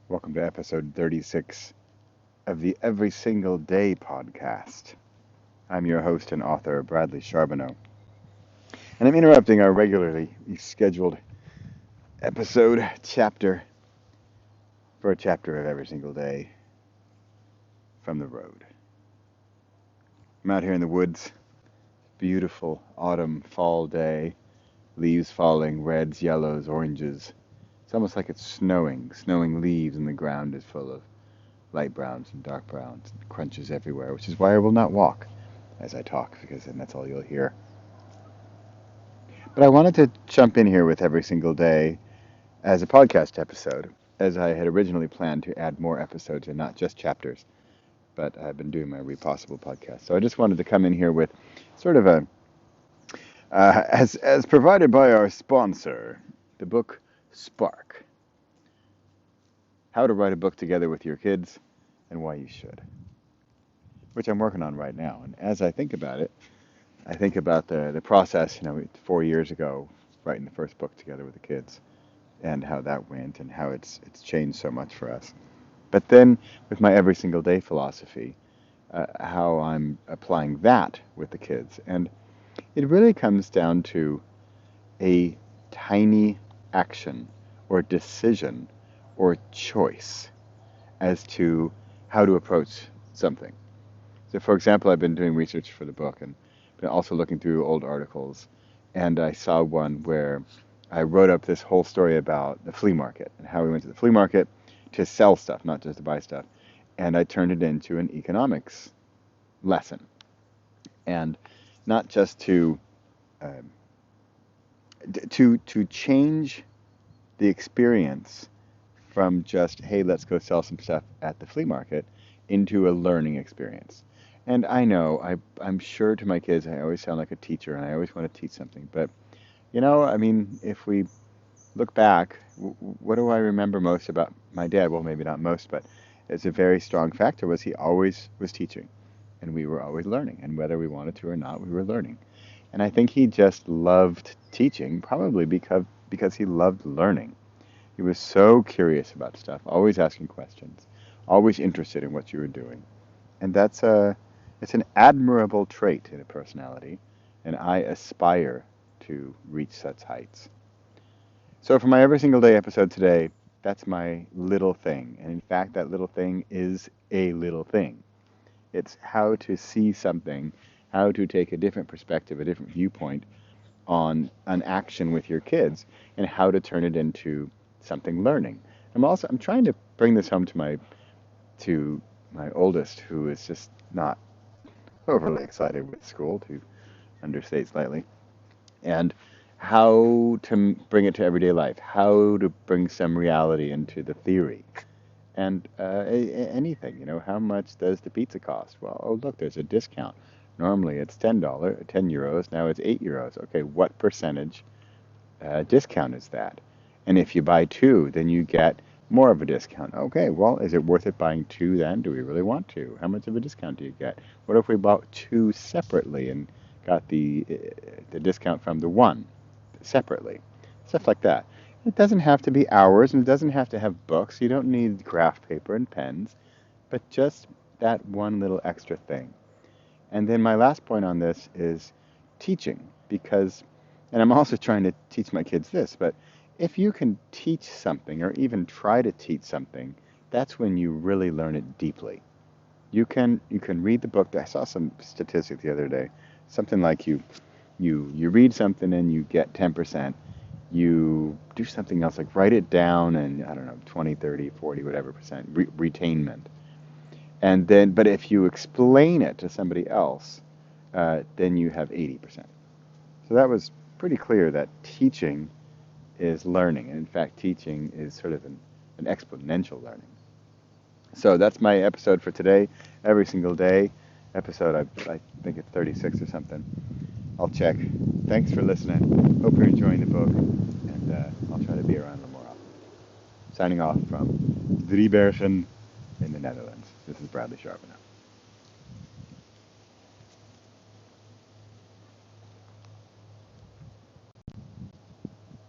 Welcome to episode 36 of the Every Single Day podcast. I'm your host and author, Bradley Charbonneau, and I'm interrupting our regularly scheduled episode chapter for a chapter of Every Single Day from the road. I'm out here in the woods, beautiful autumn fall day, leaves falling, reds, yellows, oranges. It's almost like it's snowing leaves, and the ground is full of light browns and dark browns, and crunches everywhere, which is why I will not walk as I talk, because then that's all you'll hear. But I wanted to jump in here with Every Single Day as a podcast episode, as I had originally planned to add more episodes and not just chapters, but I've been doing my Repossible podcast. So I just wanted to come in here with sort of as provided by our sponsor, the book Spark, How to Write a Book Together with Your Kids and Why You Should, which I'm working on right now. And as I think about it, I think about the process, 4 years ago, writing the first book together with the kids, and how that went, and how it's changed so much for us. But then with my every single day philosophy, how I'm applying that with the kids, and it really comes down to a tiny action or decision or choice as to how to approach something. So, for example, I've been doing research for the book and been also looking through old articles, and I saw one where I wrote up this whole story about the flea market and how we went to the flea market to sell stuff, not just to buy stuff. And I turned it into an economics lesson, and not just um, to change the experience from just, hey, let's go sell some stuff at the flea market, into a learning experience. And I know, I'm sure to my kids, I always sound like a teacher and I always want to teach something. But, if we look back, what do I remember most about my dad? Well, maybe not most, but it's a very strong factor was he always was teaching. And we were always learning. And whether we wanted to or not, we were learning. And I think he just loved teaching, probably because he loved learning. He was so curious about stuff, always asking questions, always interested in what you were doing. And it's an admirable trait in a personality, and I aspire to reach such heights. So for my every single day episode today, that's my little thing. And in fact, that little thing is a little thing. It's how to see something, how to take a different perspective, a different viewpoint on an action with your kids, and how to turn it into something learning. I'm trying to bring this home to my oldest, who is just not overly excited with school, to understate slightly, and how to bring it to everyday life, how to bring some reality into the theory. And anything, how much does the pizza cost? Well, oh, look, there's a discount. Normally it's $10, 10 euros, now it's 8 euros. Okay, what percentage discount is that? And if you buy two, then you get more of a discount. Okay, well, is it worth it buying two then? Do we really want to? How much of a discount do you get? What if we bought two separately and got the discount from the one separately? Stuff like that. It doesn't have to be hours, and it doesn't have to have books. You don't need graph paper and pens, but just that one little extra thing. And then my last point on this is teaching, because, and I'm also trying to teach my kids this, but if you can teach something or even try to teach something, that's when you really learn it deeply. You can read the book. I saw some statistic the other day, something like you read something and you get 10%. You do something else, like write it down, and I don't know, 20, 30, 40, whatever percent retainment. And then, but if you explain it to somebody else, then you have 80%. So that was pretty clear that teaching is learning. And in fact, teaching is sort of an exponential learning. So that's my episode for today. Every single day episode, I think it's 36 or something. I'll check. Thanks for listening. Hope you're enjoying the book, and I'll try to be around a little more often. Signing off from Driebergen in the Netherlands. This is Bradley Charbonneau.